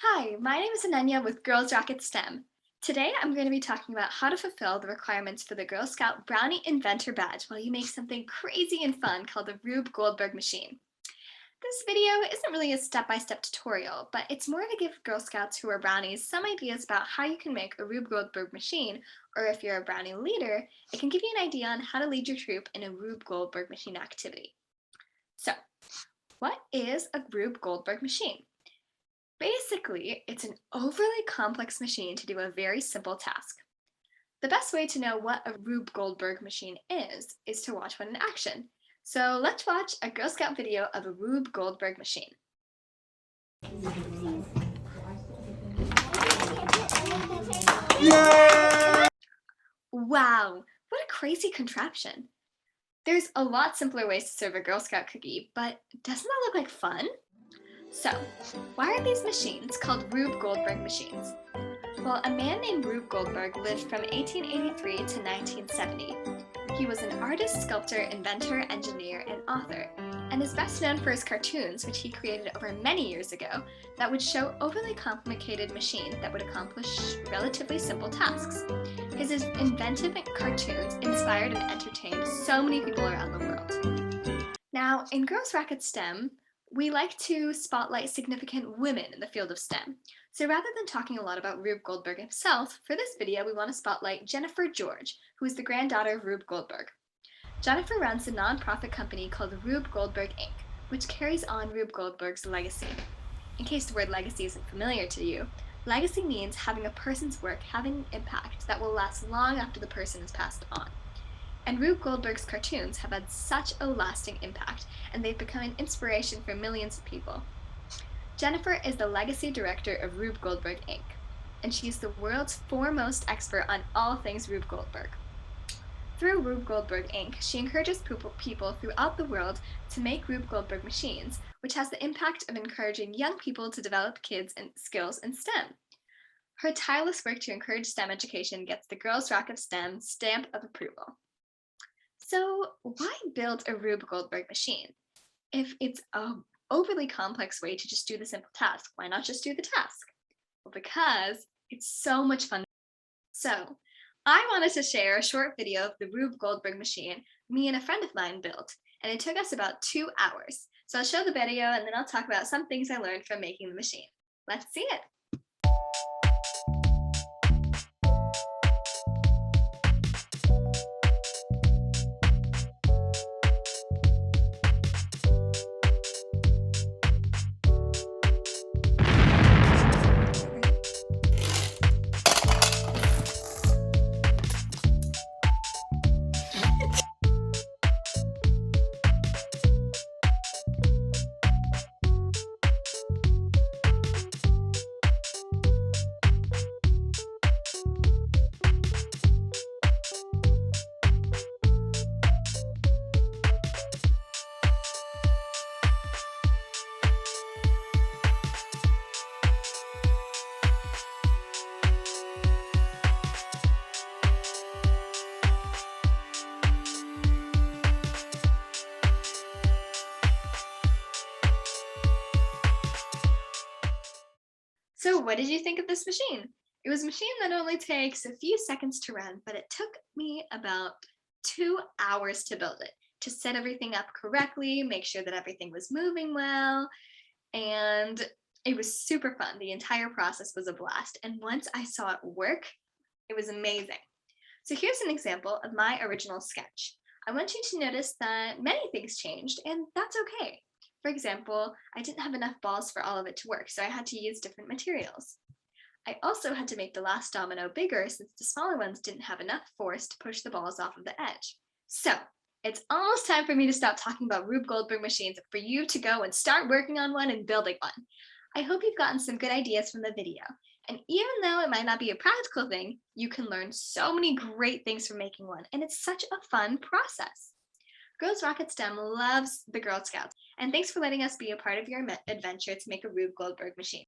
Hi, my name is Ananya with Girls Rocket STEM. Today I'm going to be talking about how to fulfill the requirements for the Girl Scout Brownie Inventor Badge while you make something crazy and fun called the Rube Goldberg machine. This video isn't really a step-by-step tutorial, but it's more to give Girl Scouts who are brownies some ideas about how you can make a Rube Goldberg machine, or if you're a brownie leader, it can give you an idea on how to lead your troop in a Rube Goldberg machine activity. So, what is a Rube Goldberg machine? Basically, it's an overly complex machine to do a very simple task. The best way to know what a Rube Goldberg machine is to watch one in action. So let's watch a Girl Scout video of a Rube Goldberg machine. Wow, what a crazy contraption. There's a lot simpler ways to serve a Girl Scout cookie, but doesn't that look like fun? So, why are these machines called Rube Goldberg machines? Well, a man named Rube Goldberg lived from 1883 to 1970. He was an artist, sculptor, inventor, engineer, and author, and is best known for his cartoons, which he created over many years ago, that would show overly complicated machines that would accomplish relatively simple tasks. His inventive cartoons inspired and entertained so many people around the world. Now, in Girls Rocket STEM, we like to spotlight significant women in the field of STEM. So rather than talking a lot about Rube Goldberg himself, for this video we want to spotlight Jennifer George, who is the granddaughter of Rube Goldberg. Jennifer runs a nonprofit company called Rube Goldberg Inc., which carries on Rube Goldberg's legacy. In case the word legacy isn't familiar to you, legacy means having a person's work having an impact that will last long after the person is passed on. And Rube Goldberg's cartoons have had such a lasting impact, and they've become an inspiration for millions of people. Jennifer is the legacy director of Rube Goldberg Inc., and she's the world's foremost expert on all things Rube Goldberg. Through Rube Goldberg Inc., she encourages people throughout the world to make Rube Goldberg machines, which has the impact of encouraging young people to develop kids and skills in STEM. Her tireless work to encourage STEM education gets the Girls Rock of STEM stamp of approval. So why build a Rube Goldberg machine? If it's an overly complex way to just do the simple task, why not just do the task? Well, because it's so much fun. So I wanted to share a short video of the Rube Goldberg machine me and a friend of mine built, and it took us about 2 hours. So I'll show the video and then I'll talk about some things I learned from making the machine. Let's see it. So what did you think of this machine? It was a machine that only takes a few seconds to run, but it took me about 2 hours to build it, to set everything up correctly, make sure that everything was moving well, and it was super fun. The entire process was a blast, and once I saw it work, it was amazing. So here's an example of my original sketch. I want you to notice that many things changed, and that's okay. For example, I didn't have enough balls for all of it to work, so I had to use different materials. I also had to make the last domino bigger since the smaller ones didn't have enough force to push the balls off of the edge. So, it's almost time for me to stop talking about Rube Goldberg machines and for you to go and start working on one and building one. I hope you've gotten some good ideas from the video. And even though it might not be a practical thing, you can learn so many great things from making one, and it's such a fun process. Girls Rocket STEM loves the Girl Scouts, and thanks for letting us be a part of your adventure to make a Rube Goldberg machine.